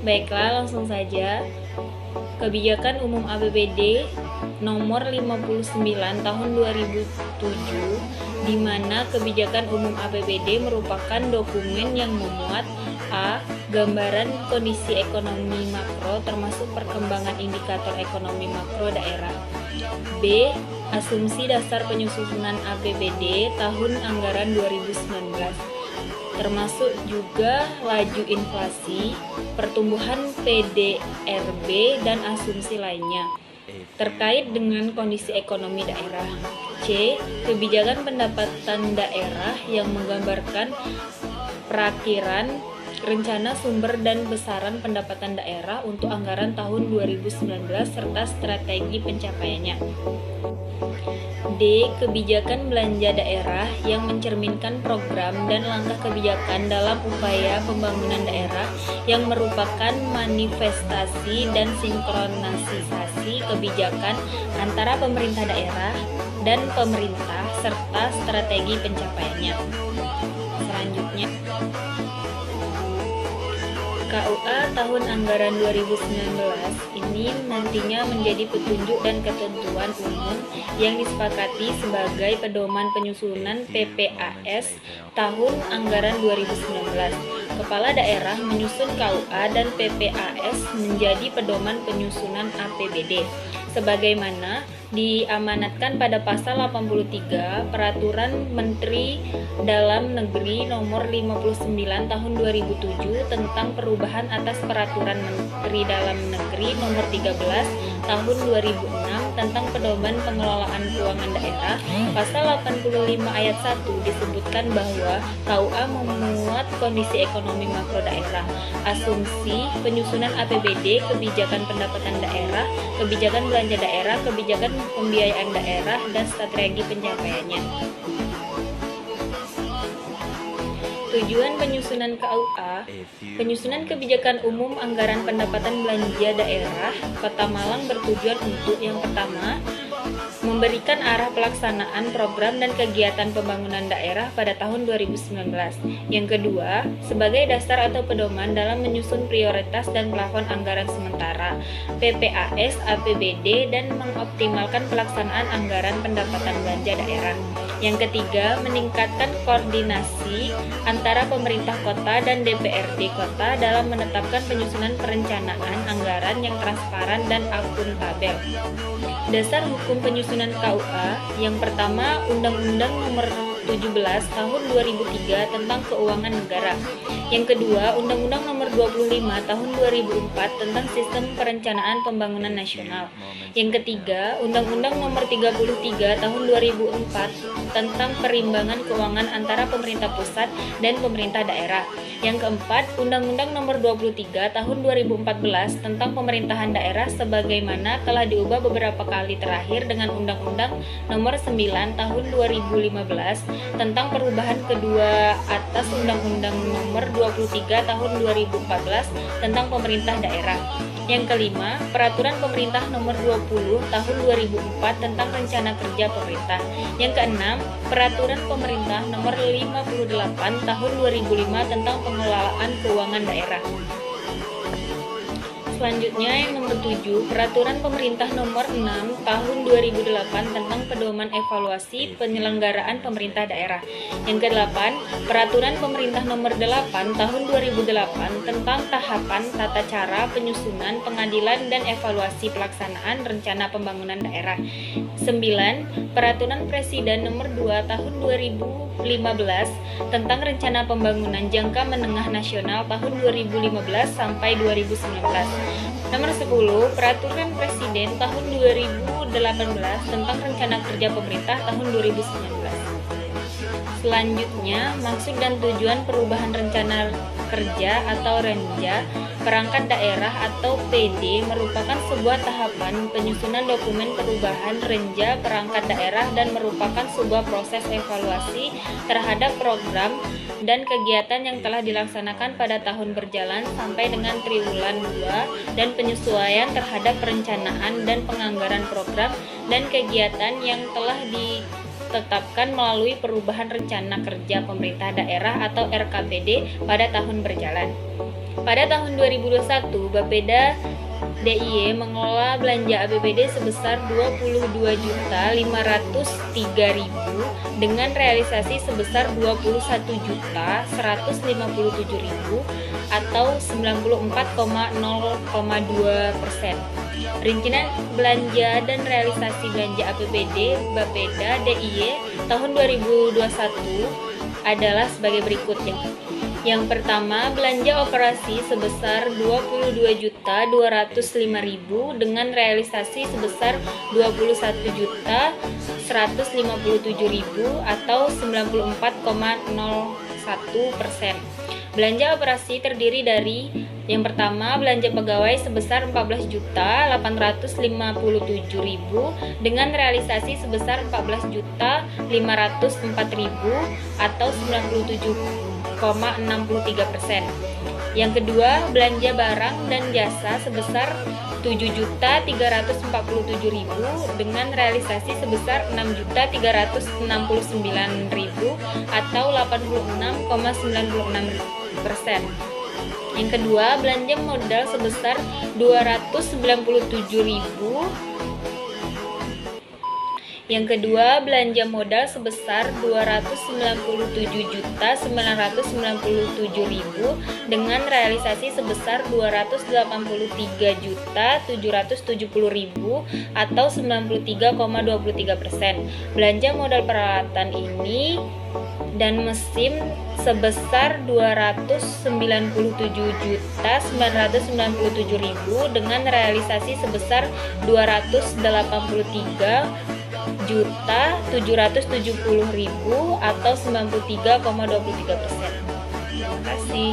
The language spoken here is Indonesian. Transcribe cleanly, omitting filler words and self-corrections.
Baiklah, langsung saja. Kebijakan Umum APBD Nomor 59 Tahun 2007, di mana Kebijakan Umum APBD merupakan dokumen yang memuat a. Gambaran kondisi ekonomi makro termasuk perkembangan indikator ekonomi makro daerah. B. Asumsi dasar penyusunan APBD tahun anggaran 2019, termasuk juga laju inflasi, pertumbuhan PDRB, dan asumsi lainnya terkait dengan kondisi ekonomi daerah. C. Kebijakan pendapatan daerah yang menggambarkan perakiran rencana sumber dan besaran pendapatan daerah untuk anggaran tahun 2019 serta strategi pencapaiannya. D. Kebijakan belanja daerah yang mencerminkan program dan langkah kebijakan dalam upaya pembangunan daerah yang merupakan manifestasi dan sinkronisasi kebijakan antara pemerintah daerah dan pemerintah serta strategi pencapaiannya. Selanjutnya, KUA tahun anggaran 2019 ini nantinya menjadi petunjuk dan ketentuan umum yang disepakati sebagai pedoman penyusunan PPAS tahun anggaran 2019. Kepala daerah menyusun KUA dan PPAS menjadi pedoman penyusunan APBD sebagaimana diamanatkan pada pasal 83 Peraturan Menteri Dalam Negeri Nomor 59 Tahun 2007 tentang perubahan atas Peraturan Menteri Dalam Negeri Nomor 13 Tahun 2006 tentang pedoman pengelolaan keuangan daerah. Pasal 85 ayat 1 disebutkan bahwa KUA memuat kondisi ekonomi makro daerah, asumsi penyusunan APBD, kebijakan pendapatan daerah, kebijakan belanja daerah, kebijakan pembiayaan daerah, dan strategi pencapaiannya. Tujuan penyusunan KUA, penyusunan kebijakan umum anggaran pendapatan belanja daerah Kota Malang bertujuan untuk yang pertama, memberikan arah pelaksanaan program dan kegiatan pembangunan daerah pada tahun 2019. Yang kedua, sebagai dasar atau pedoman dalam menyusun prioritas dan plafon anggaran sementara, PPAS, APBD, dan mengoptimalkan pelaksanaan anggaran pendapatan belanja daerah. Yang ketiga, meningkatkan koordinasi antara pemerintah kota dan DPRD kota dalam menetapkan penyusunan perencanaan anggaran yang transparan dan akuntabel. Dasar hukum penyusunan KUA yang pertama, Undang-Undang Nomor 17 Tahun 2003 tentang Keuangan Negara. Yang kedua, Undang-Undang Nomor 25 Tahun 2004 tentang Sistem Perencanaan Pembangunan Nasional. Yang ketiga, Undang-Undang Nomor 33 Tahun 2004 tentang Perimbangan Keuangan antara pemerintah pusat dan pemerintah daerah. Yang keempat, Undang-Undang Nomor 23 Tahun 2014 tentang Pemerintahan Daerah sebagaimana telah diubah beberapa kali terakhir dengan Undang-Undang Nomor 9 Tahun 2015 tentang perubahan kedua atas Undang-Undang Nomor 23 Tahun 2014 tentang Pemerintah Daerah. Yang kelima, Peraturan Pemerintah Nomor 20 Tahun 2004 tentang Rencana Kerja Pemerintah. Yang keenam, Peraturan Pemerintah Nomor 58 Tahun 2005 tentang Pengelolaan Keuangan Daerah. Selanjutnya yang nomor 7, Peraturan Pemerintah Nomor 6 Tahun 2008 tentang pedoman evaluasi penyelenggaraan pemerintah daerah. Yang ke-8, Peraturan Pemerintah Nomor 8 Tahun 2008 tentang tahapan tata cara penyusunan, pengadilan, dan evaluasi pelaksanaan rencana pembangunan daerah. 9, Peraturan Presiden Nomor 2 Tahun 2015 tentang rencana pembangunan jangka menengah nasional tahun 2015 sampai 2019. Nomor 10, Peraturan Presiden tahun 2018 tentang Rencana Kerja Pemerintah tahun 2019. Selanjutnya, maksud dan tujuan perubahan rencana kerja atau renja perangkat daerah atau PD merupakan sebuah tahapan penyusunan dokumen perubahan renja perangkat daerah dan merupakan sebuah proses evaluasi terhadap program dan kegiatan yang telah dilaksanakan pada tahun berjalan sampai dengan triwulan 2 dan penyesuaian terhadap perencanaan dan penganggaran program dan kegiatan yang telah ditetapkan melalui perubahan rencana kerja pemerintah daerah atau RKPD pada tahun berjalan. Pada tahun 2021, Bapeda DIY mengelola belanja APBD sebesar 22.503.000 dengan realisasi sebesar 21.157.000 atau 94,0,2%. Rincian belanja dan realisasi belanja APBD Bapeda DIY tahun 2021 adalah sebagai berikut. Yang pertama, belanja operasi sebesar 22.205.000 dengan realisasi sebesar 21.157.000 atau 94,01%. Belanja operasi terdiri dari yang pertama, belanja pegawai sebesar 14.857.000 dengan realisasi sebesar 14.504.000 atau 97,63%. Yang kedua, belanja barang dan jasa sebesar 7.347.000 dengan realisasi sebesar 6.369.000 atau 86,96%. Yang kedua, belanja modal sebesar 297.000. Yang kedua, belanja modal sebesar 297.997.000 dengan realisasi sebesar 283.770.000 atau 93,23%. Belanja modal peralatan ini dan mesin sebesar 297.997.000 dengan realisasi sebesar 283.770.000 atau 93,23%. Terima kasih.